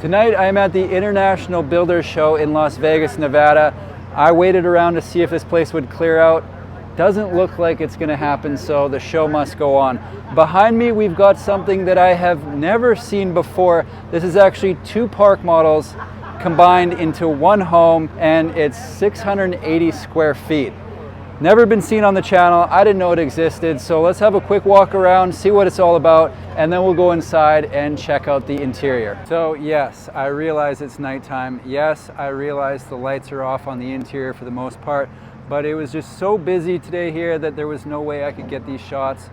Tonight I'm at the International Builders Show in Las Vegas, Nevada. I waited around to see if this place would clear out. Doesn't look like it's going to happen, so the show must go on. Behind me we've got something that I have never seen before. This is actually two park models combined into one home, and it's 680 square feet. Never been seen on the channel. I didn't know it existed, so let's have a quick walk around, see what it's all about, and then we'll go inside and check out the interior. So yes, I realize it's nighttime. Yes, I realize the lights are off on the interior for the most part, but it was just so busy today here that there was no way I could get these shots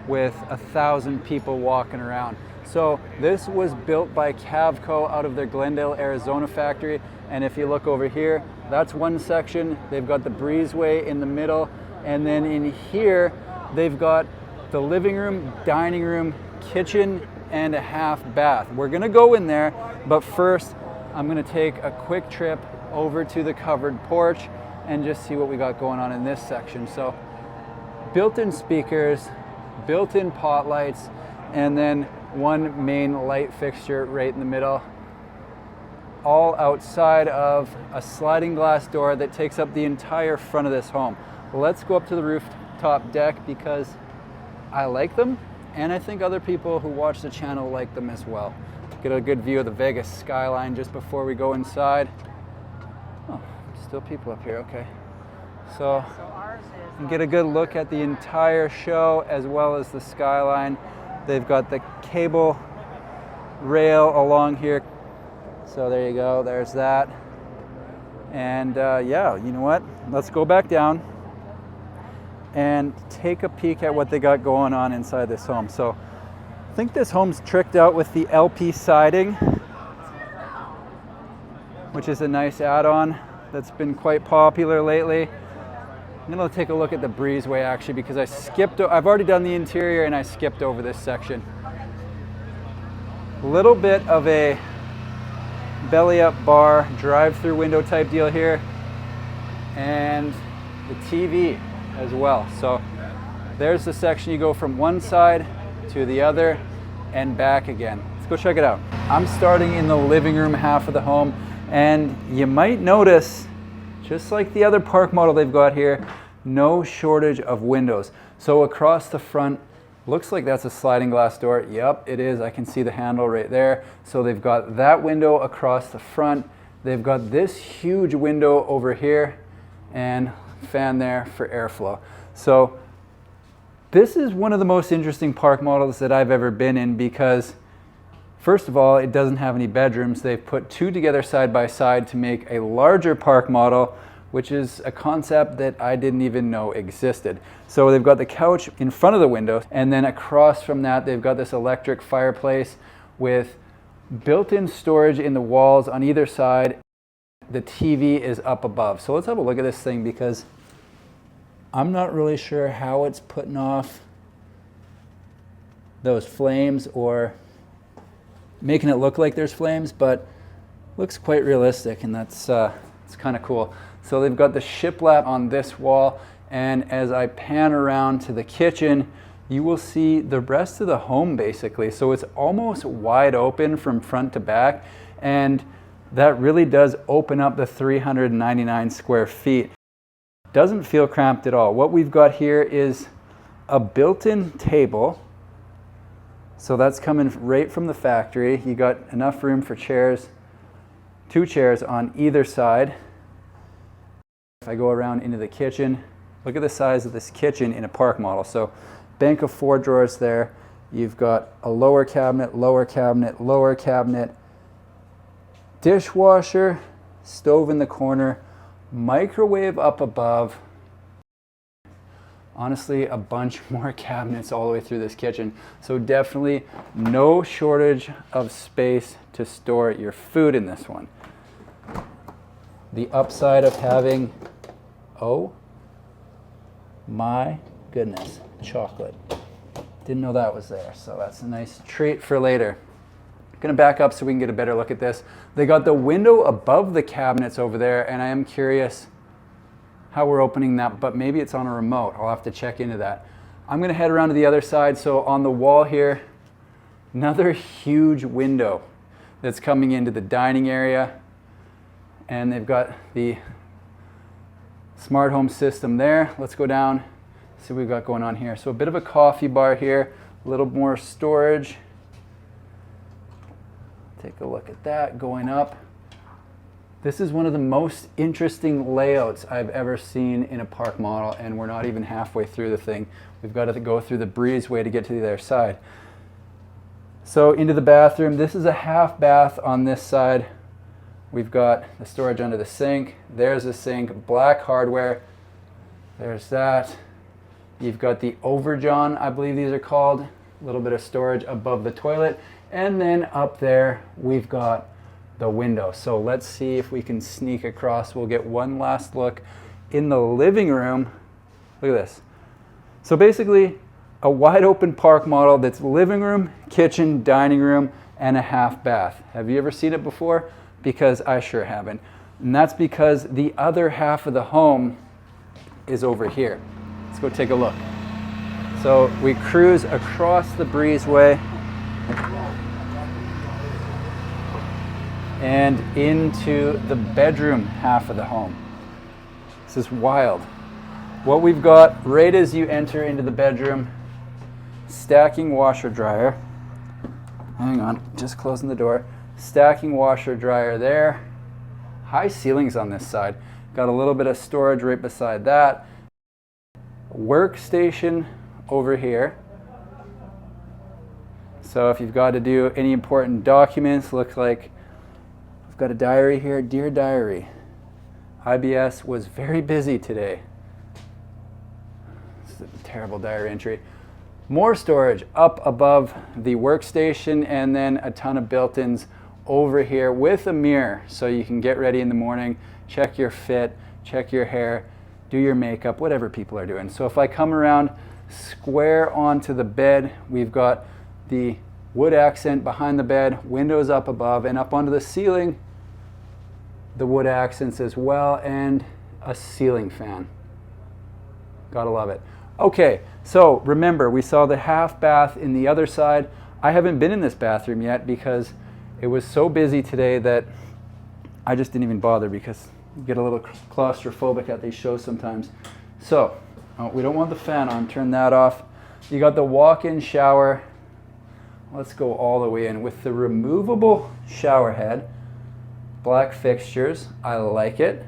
with 1,000 people walking around. So this was built by Cavco out of their Glendale, Arizona factory. And if you look over here, that's one section. They've got the breezeway in the middle. And then in here, they've got the living room, dining room, kitchen, and a half bath. We're gonna go in there, but first, I'm gonna take a quick trip over to the covered porch and just see what we got going on in this section. So built-in speakers, built-in pot lights, and then one main light fixture right in the middle, all outside of a sliding glass door that takes up the entire front of this home. Let's go up to the rooftop deck because I like them, and I think other people who watch the channel like them as well. Get a good view of the Vegas skyline just before we go inside. Oh, still people up here, okay. So and get a good look at the entire show as well as the skyline. They've got the cable rail along here. So there you go, there's that. And yeah, you know what? Let's go back down and take a peek at what they got going on inside this home. So I think this home's tricked out with the LP siding, which is a nice add-on that's been quite popular lately. I'm gonna take a look at the breezeway actually because I've already done the interior and I skipped over this section. A little bit of a belly up bar, drive-through window type deal here, and the TV as well. So there's the section you go from one side to the other and back again. Let's go check it out. I'm starting in the living room half of the home, and you might notice, just like the other park model they've got here, no shortage of windows. So across the front, looks like that's a sliding glass door. Yep, it is. I can see the handle right there. So they've got that window across the front. They've got this huge window over here and fan there for airflow. So this is one of the most interesting park models that I've ever been in because first of all, it doesn't have any bedrooms. They've put two together side by side to make a larger park model, which is a concept that I didn't even know existed. So they've got the couch in front of the window, and then across from that, they've got this electric fireplace with built-in storage in the walls on either side. The TV is up above. So let's have a look at this thing because I'm not really sure how it's putting off those flames or making it look like there's flames, but looks quite realistic, and that's it's kind of cool. So they've got the shiplap on this wall, and as I pan around to the kitchen, you will see the rest of the home basically. So it's almost wide open from front to back, and that really does open up the 399 square feet. Doesn't feel cramped at all. What we've got here is a built-in table. So that's coming right from the factory. You got enough room for chairs, two chairs on either side. If I go around into the kitchen, look at the size of this kitchen in a park model. So bank of 4 drawers there. You've got a lower cabinet, lower cabinet, lower cabinet, dishwasher, stove in the corner, microwave up above. Honestly, a bunch more cabinets all the way through this kitchen. So definitely no shortage of space to store your food in this one. The upside of having, oh my goodness, chocolate. Didn't know that was there, so that's a nice treat for later. Gonna back up so we can get a better look at this. They got the window above the cabinets over there, and I am curious how we're opening that, but maybe it's on a remote. I'll have to check into that. I'm gonna head around to the other side. So on the wall here, another huge window. that's coming into the dining area. And they've got the smart home system there. Let's go down, see what we've got going on here. So a bit of a coffee bar here, a little more storage. Take a look at that going up. This is one of the most interesting layouts I've ever seen in a park model, and we're not even halfway through the thing. We've got to go through the breezeway to get to the other side. So into the bathroom, this is a half bath on this side. We've got the storage under the sink. There's the sink, black hardware. There's that. You've got the overjohn, I believe these are called. A little bit of storage above the toilet. And then up there, we've got the window. So let's see if we can sneak across. We'll get one last look in the living room. Look at this. So basically, a wide open park model that's living room, kitchen, dining room, and a half bath. Have you ever seen it before? Because I sure haven't. And that's because the other half of the home is over here. Let's go take a look. So we cruise across the breezeway and into the bedroom half of the home. This is wild. What we've got right as you enter into the bedroom, stacking washer dryer. Hang on, just closing the door. Stacking washer dryer there. High ceilings on this side. Got a little bit of storage right beside that. Workstation over here. So if you've got to do any important documents, looks like I've got a diary here. Dear Diary, IBS was very busy today. This is a terrible diary entry. More storage up above the workstation, and then a ton of built-ins over here with a mirror so you can get ready in the morning, check your fit, check your hair, do your makeup, whatever people are doing. So if I come around square onto the bed, we've got the wood accent behind the bed, windows up above, and up onto the ceiling, the wood accents as well, and a ceiling fan. Gotta love it. Okay, so remember, we saw the half bath in the other side. I haven't been in this bathroom yet because it was so busy today that I just didn't even bother, because you get a little claustrophobic at these shows sometimes. So, we don't want the fan on, turn that off. You got the walk-in shower. Let's go all the way in with the removable shower head. Black fixtures, I like it.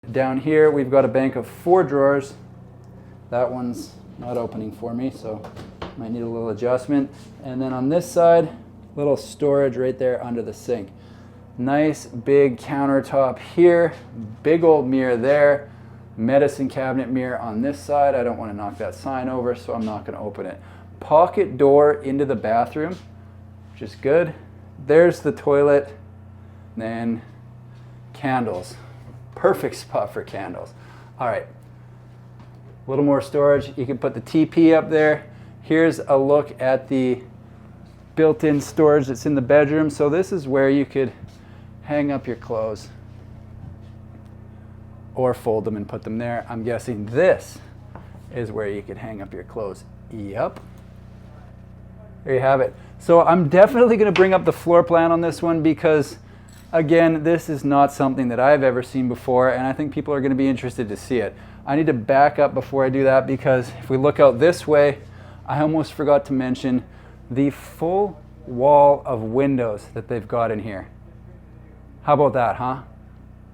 Down here, we've got a bank of 4 drawers. That one's not opening for me, so might need a little adjustment. And then on this side, little storage right there under the sink. Nice big countertop here, big old mirror there, medicine cabinet mirror on this side. I don't want to knock that sign over, so I'm not going to open it. Pocket door into the bathroom, which is good. There's the toilet, then candles. Perfect spot for candles. All right, a little more storage. You can put the TP up there. Here's a look at the built-in storage that's in the bedroom. So this is where you could hang up your clothes or fold them and put them there. I'm guessing this is where you could hang up your clothes. Yep. There you have it. So I'm definitely going to bring up the floor plan on this one because, again, this is not something that I've ever seen before, and I think people are going to be interested to see it. I need to back up before I do that, because if we look out this way, I almost forgot to mention the full wall of windows that they've got in here. How about that, huh?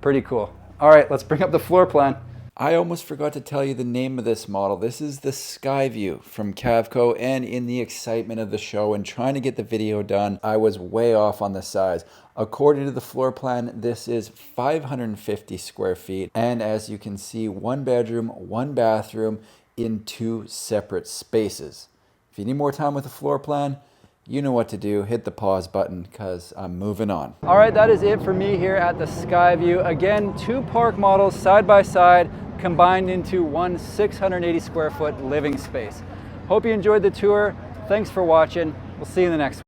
Pretty cool. All right, let's bring up the floor plan. I almost forgot to tell you the name of this model. This is the Skyview from Cavco, and in the excitement of the show and trying to get the video done, I was way off on the size. According to the floor plan, this is 550 square feet, and as you can see, 1 bedroom, 1 bathroom in 2 separate spaces. If you need more time with the floor plan, you know what to do. Hit the pause button, because I'm moving on. All right, that is it for me here at the Skyview. Again, 2 park models side by side, combined into one 680 square foot living space. Hope you enjoyed the tour. Thanks for watching. We'll see you in the next one.